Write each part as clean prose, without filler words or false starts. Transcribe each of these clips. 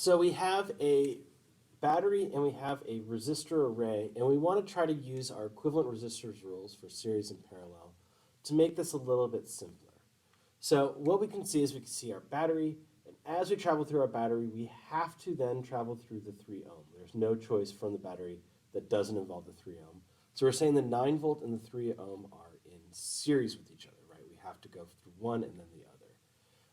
So we have a battery and we have a resistor array, and we want to try to use our equivalent resistors rules for series and parallel to make this a little bit simpler. So what we can see is we can see our battery, and as we travel through our battery, we have to then travel through the 3 ohm. There's no choice from the battery that doesn't involve the 3 ohm. So we're saying the 9 volt and the 3 ohm are in series with each other, right? We have to go through one and then the other.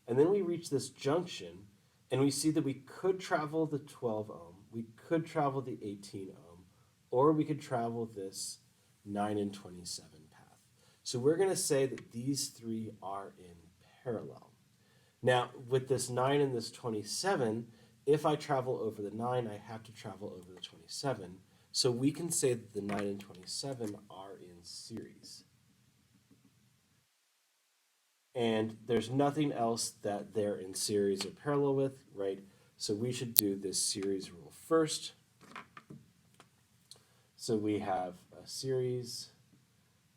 And then we reach this junction, and we see that we could travel the 12 ohm, we could travel the 18 ohm, or we could travel this 9 and 27 path. So we're going to say that these three are in parallel. Now, with this 9 and this 27, if I travel over the 9, I have to travel over the 27. So we can say that the 9 and 27 are in series. And there's nothing else that they're in series or parallel with, right? So we should do this series rule first. So we have a series,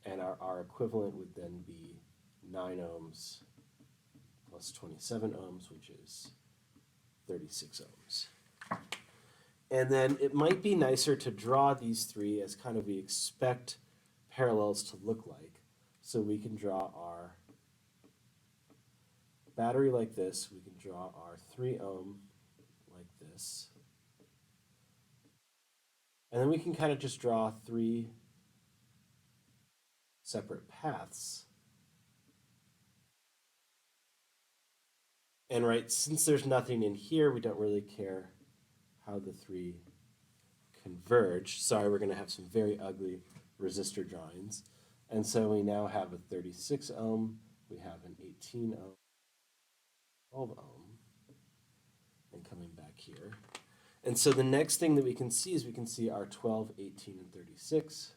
and our equivalent would then be 9 ohms plus 27 ohms, which is 36 ohms. And then it might be nicer to draw these three as kind of we expect parallels to look like. So we can draw our battery like this. We can draw our 3 ohm like this. And then we can kind of just draw 3 separate paths. And right, since there's nothing in here, we don't really care how the 3 converge. Sorry, we're going to have some very ugly resistor drawings. And so we now have a 36 ohm, we have an 18 ohm, 12 ohm, and coming back here. And so the next thing that we can see is we can see our 12, 18, and 36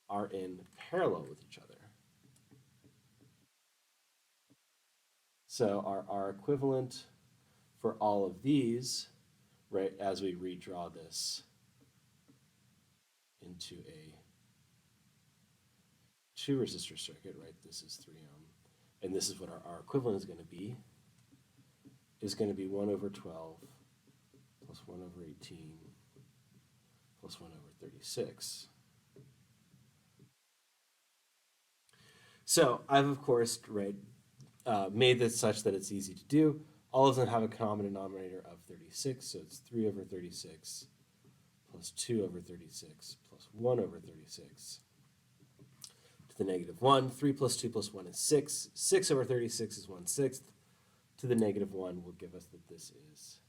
are in parallel with each other. So our equivalent for all of these, right, as we redraw this into a 2 resistor circuit, right, this is 3 ohm, and this is what our equivalent is going to be 1 over 12 plus 1 over 18 plus 1 over 36. So I've, of course, right, made this such that it's easy to do. All of them have a common denominator of 36, so it's 3 over 36 plus 2 over 36 plus 1 over 36 to the negative 1. 3 plus 2 plus 1 is 6. 6 over 36 is 1/6. To the negative 1 will give us that this is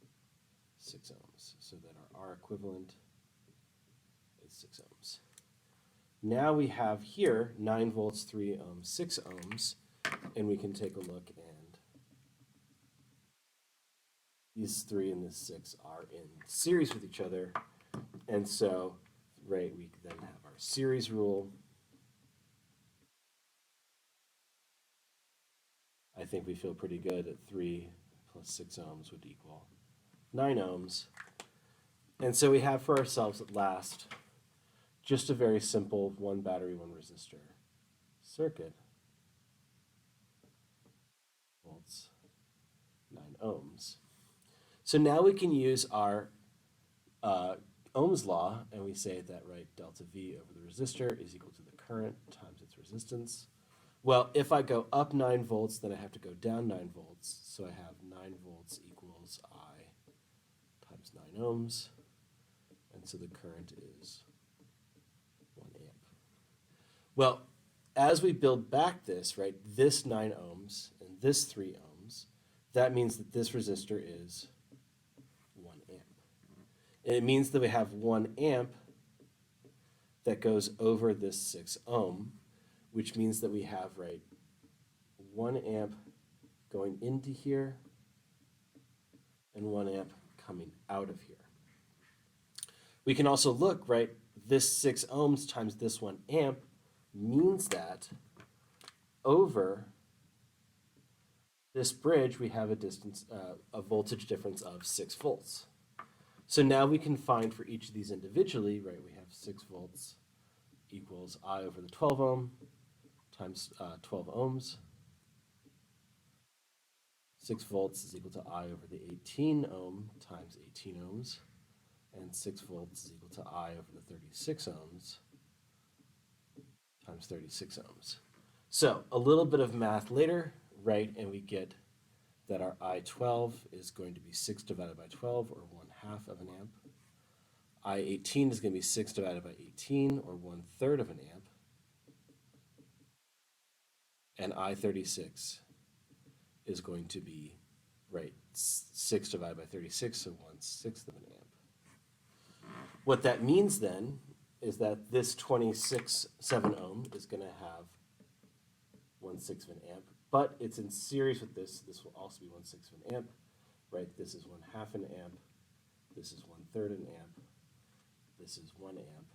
6 ohms, so that our equivalent is 6 ohms. Now we have here 9 volts, 3 ohms, 6 ohms, and we can take a look, and these 3 and this 6 are in series with each other, and so, right, we then have our series rule. I think we feel pretty good at 3 plus 6 ohms would equal 9 ohms. And so we have for ourselves at last just a very simple 1 battery, 1 resistor circuit. Volts, 9 ohms. So now we can use our Ohm's law, and we say that, right, delta V over the resistor is equal to the current times its resistance. Well, if I go up 9 volts, then I have to go down 9 volts. So I have 9 volts equals I times 9 ohms. And so the current is 1 amp. Well, as we build back this, right, this 9 ohms and this 3 ohms, that means that this resistor is 1 amp. And it means that we have 1 amp that goes over this 6 ohm, which means that we have, right, 1 amp going into here and 1 amp coming out of here. We can also look, right, this 6 ohms times this 1 amp means that over this bridge we have a distance, a voltage difference of 6 volts. So now we can find for each of these individually, right, we have 6 volts equals I over the 12 ohm times 12 ohms. 6 volts is equal to I over the 18 ohm times 18 ohms, and 6 volts is equal to I over the 36 ohms times 36 ohms. So a little bit of math later, right, and we get that our I12 is going to be 6 divided by 12, or 1/2 of an amp. I18 is going to be 6 divided by 18, or 1/3 of an amp. And I36 is going to be, right, 6 divided by 36, so 1/6 of an amp. What that means then is that this 26.7 ohm is going to have 1/6 of an amp, but it's in series with this. This will also be 1/6 of an amp, right? This is 1/2 an amp. This is 1/3 an amp. This is 1 amp.